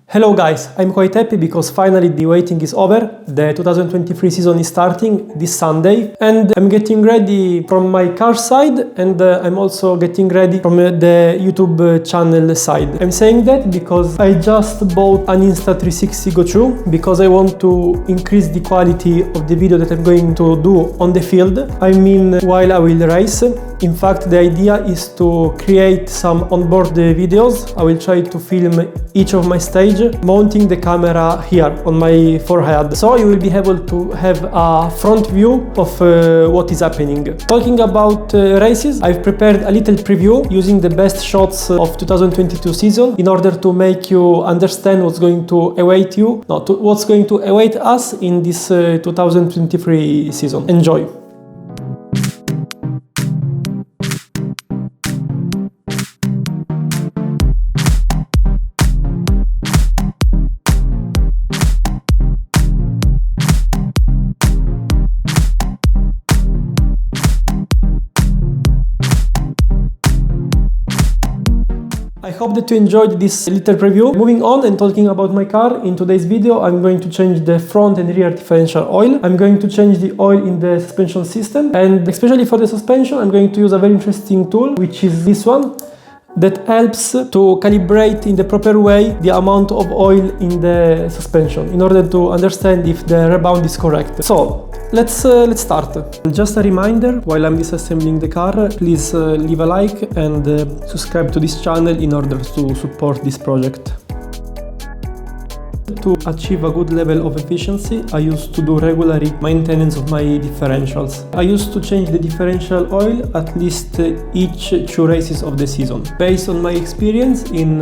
Hello guys, I'm quite happy because finally the waiting is over. The 2023 season is starting this Sunday and I'm getting ready from my car side and I'm also getting ready from the YouTube channel side. I'm saying that because I just bought an Insta360 Go 2 because I want to increase the quality of the video that I'm going to do on the field. I mean while I will race. In fact, the idea is to create some onboard videos. I will try to film each of my stage, mounting the camera here on my forehead. So you will be able to have a front view of what is happening. Talking about races, I've prepared a little preview using the best shots of 2022 season in order to make you understand what's going to await you, what's going to await us in this 2023 season. Enjoy! I hope that you enjoyed this little preview. Moving on and talking about my car, in today's video I'm going to change the front and rear differential oil. I'm going to change the oil in the suspension system, and especially for the suspension I'm going to use a very interesting tool, which is this one, that helps to calibrate in the proper way the amount of oil in the suspension in order to understand if the rebound is correct. So let's start. Just a reminder, while I'm disassembling the car, please leave a like and subscribe to this channel in order to support this project. To achieve a good level of efficiency, I used to do regularly maintenance of my differentials. I used to change the differential oil at least each 2 races of the season. Based on my experience in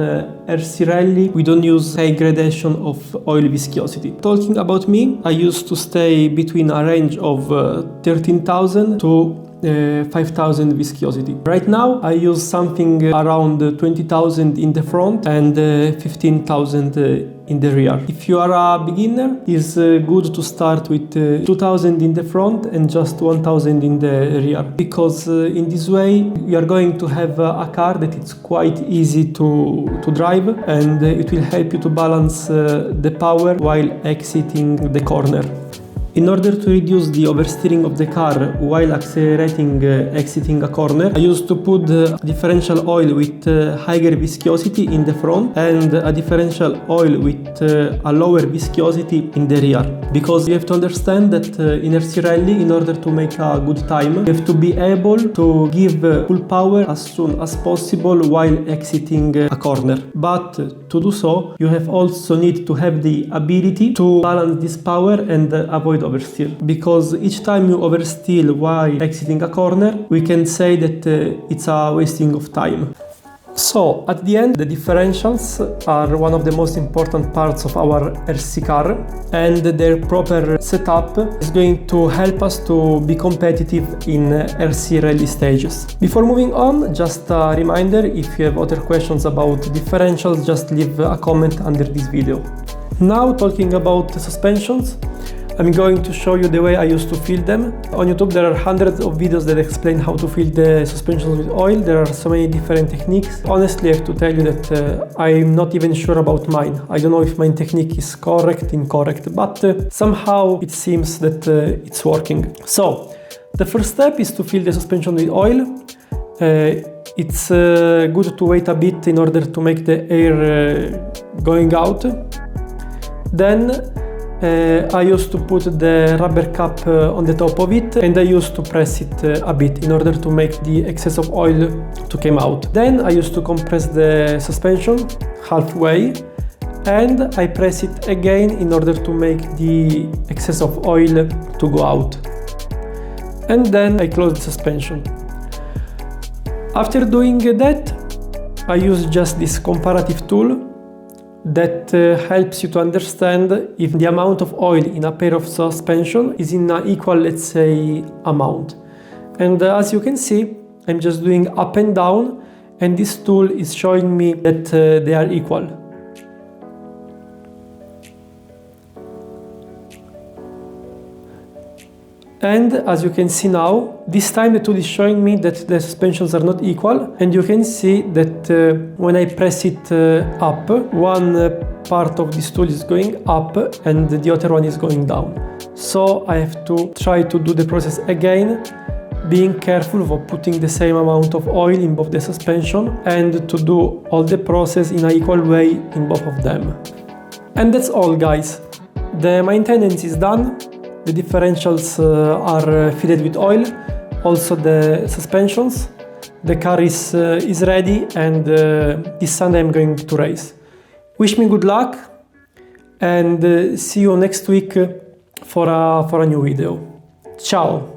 RC Rally, we don't use high gradation of oil viscosity. Talking about me, I used to stay between a range of 13,000 to 5,000 viscosity. Right now I use something around 20,000 in the front and 15,000 in the rear. If you are a beginner, it's good to start with 2,000 in the front and just 1,000 in the rear, because in this way you are going to have a car that is quite easy to drive, and it will help you to balance the power while exiting the corner. In order to reduce the oversteering of the car while accelerating exiting a corner, I used to put differential oil with higher viscosity in the front and a differential oil with a lower viscosity in the rear. Because you have to understand that in RC Rally, in order to make a good time, you have to be able to give full power as soon as possible while exiting a corner. But to do so, you have also need to have the ability to balance this power and avoid oversteer, because each time you oversteer while exiting a corner, we can say that it's a wasting of time. So at the end, the differentials are one of the most important parts of our RC car, and their proper setup is going to help us to be competitive in RC Rally stages. Before moving on, just a reminder, if you have other questions about differentials, just leave a comment under this video. Now talking about the suspensions, I'm going to show you the way I used to fill them. On YouTube there are hundreds of videos that explain how to fill the suspensions with oil. There are so many different techniques. Honestly, I have to tell you that I'm not even sure about mine. I don't know if my technique is correct, incorrect, but somehow it seems that it's working. So the first step is to fill the suspension with oil. It's good to wait a bit in order to make the air going out. Then I used to put the rubber cap on the top of it, and I used to press it a bit in order to make the excess of oil to come out. Then I used to compress the suspension halfway, and I press it again in order to make the excess of oil to go out. And then I close the suspension. After doing that, I use just this comparative tool that helps you to understand if the amount of oil in a pair of suspension is in an equal, let's say, amount. And as you can see, I'm just doing up and down, and this tool is showing me that they are equal. And as you can see now, this time the tool is showing me that the suspensions are not equal, and you can see that when I press it up, one part of this tool is going up and the other one is going down. So I have to try to do the process again, being careful of putting the same amount of oil in both the suspension and to do all the process in an equal way in both of them. And that's all, guys. The maintenance is done. The differentials are filled with oil, also the suspensions. The car is ready, and this Sunday I'm going to race. Wish me good luck, and see you next week for a new video. Ciao!